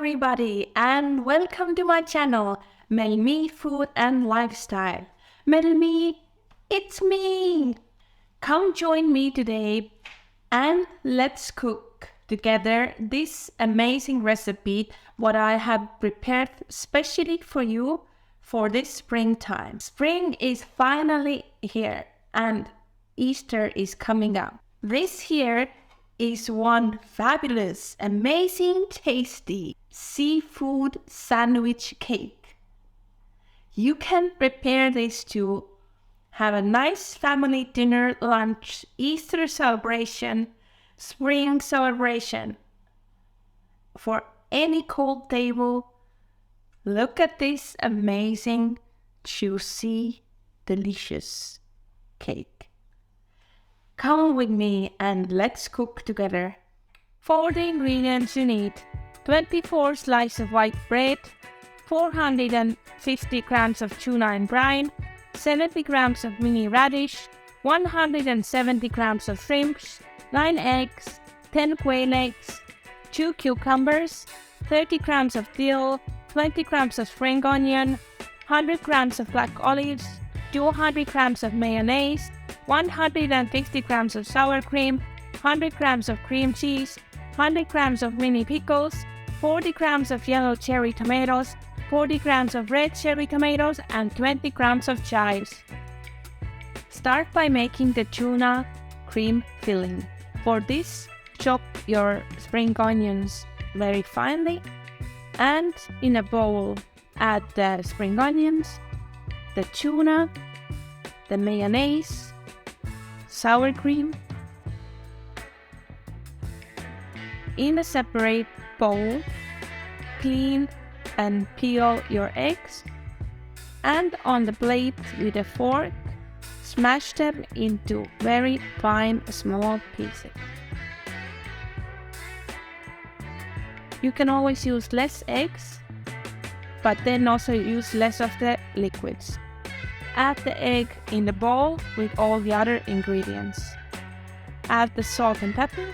everybody, and welcome to my channel, Melmii Food and Lifestyle. Melmii, it's me! Come join me today and let's cook together this amazing recipe what I have prepared specially for you for this springtime. Spring is finally here and Easter is coming up. This here is one fabulous, amazing, tasty seafood sandwich cake. You can prepare this to have a nice family dinner, lunch, Easter celebration, spring celebration, for any cold table. Look at this amazing, juicy, delicious cake. Come with me and let's cook together. For the ingredients you need 24 slices of white bread, 450 grams of tuna and brine, 70 grams of mini radish, 170 grams of shrimps, 9 eggs, 10 quail eggs, 2 cucumbers, 30 grams of dill, 20 grams of spring onion, 100 grams of black olives, 200 grams of mayonnaise, 150 grams of sour cream, 100 grams of cream cheese, 100 grams of mini pickles, 40 grams of yellow cherry tomatoes, 40 grams of red cherry tomatoes, and 20 grams of chives. Start by making the tuna cream filling. For this, chop your spring onions very finely, and in a bowl add the spring onions, the tuna, the mayonnaise, sour cream. In a separate bowl, clean and peel your eggs, and on the plate with a fork, smash them into very fine small pieces. You can always use less eggs, but then also use less of the liquids. Add the egg in the bowl with all the other ingredients. Add the salt and pepper.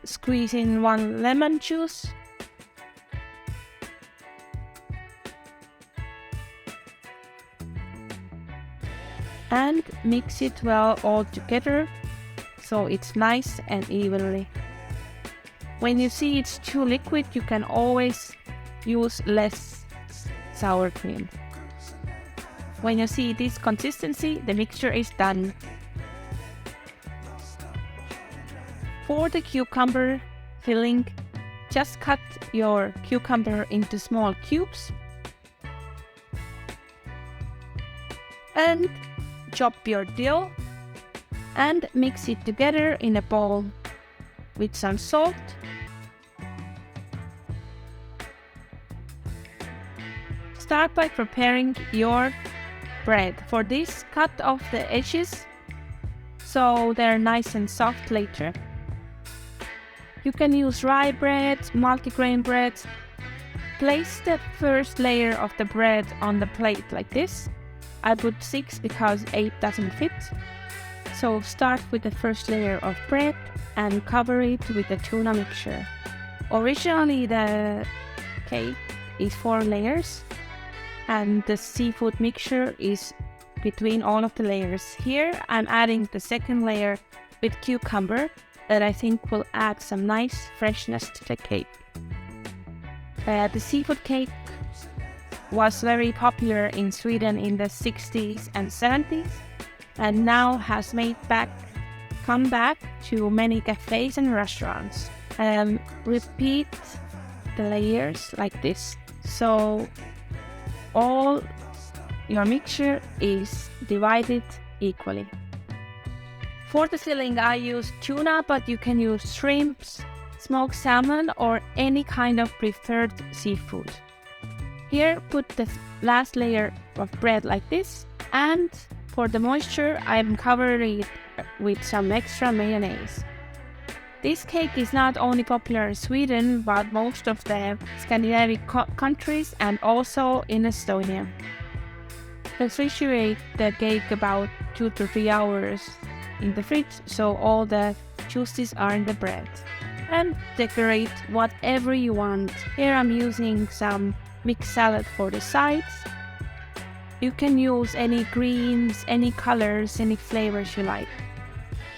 Squeeze in 1 lemon juice. And mix it well all together so it's nice and evenly. When you see it's too liquid, you can always use less sour cream. When you see this consistency, the mixture is done. For the cucumber filling, just cut your cucumber into small cubes and chop your dill and mix it together in a bowl with some salt, start by preparing your bread. For this, cut off the edges so they're nice and soft later. You can use rye bread, multigrain bread. Place the first layer of the bread on the plate like this. I put 6 because 8 doesn't fit. So start with the first layer of bread and cover it with the tuna mixture. Originally the cake is 4 layers and the seafood mixture is between all of the layers. Here I'm adding the second layer with cucumber that I think will add some nice freshness to the cake. The seafood cake was very popular in Sweden in the 60s and 70s and now has come back to many cafes and restaurants. Repeat the layers like this so all your mixture is divided equally. For the filling I use tuna, but you can use shrimps, smoked salmon or any kind of preferred seafood. Here put the last layer of bread like this, and for the moisture I'm covering it with some extra mayonnaise. This cake is not only popular in Sweden, but most of the Scandinavian countries and also in Estonia. Refrigerate the cake about 2 to 3 hours in the fridge so all the juices are in the bread. And decorate whatever you want. Here I'm using some mixed salad for the sides. You can use any greens, any colors, any flavors you like.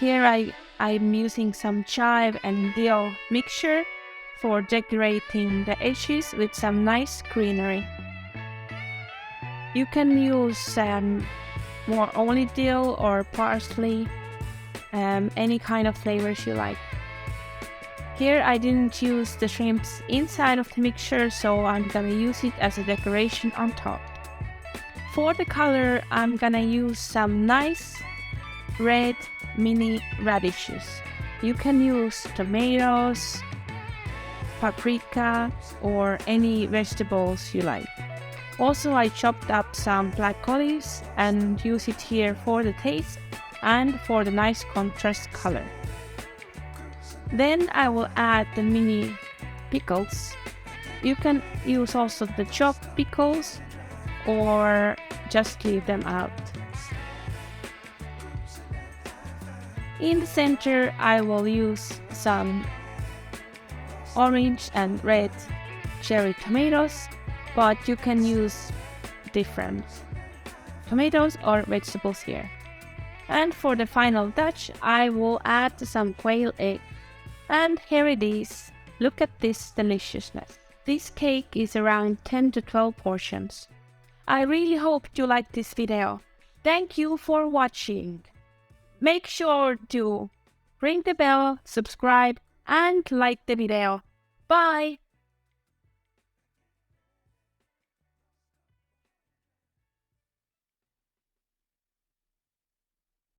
Here I'm using some chive and dill mixture for decorating the edges with some nice greenery. You can use more only dill or parsley, any kind of flavors you like. Here I didn't use the shrimps inside of the mixture, so I'm gonna use it as a decoration on top. For the color, I'm gonna use some nice red mini radishes. You can use tomatoes, paprika, or any vegetables you like. Also, I chopped up some black olives and use it here for the taste and for the nice contrast color. Then I will add the mini pickles. You can use also the chopped pickles or just leave them out. In the center, I will use some orange and red cherry tomatoes, but you can use different tomatoes or vegetables here. And for the final touch, I will add some quail egg. And here it is. Look at this deliciousness. This cake is around 10 to 12 portions. I really hope you liked this video. Thank you for watching. Make sure to ring the bell, subscribe, and like the video. Bye!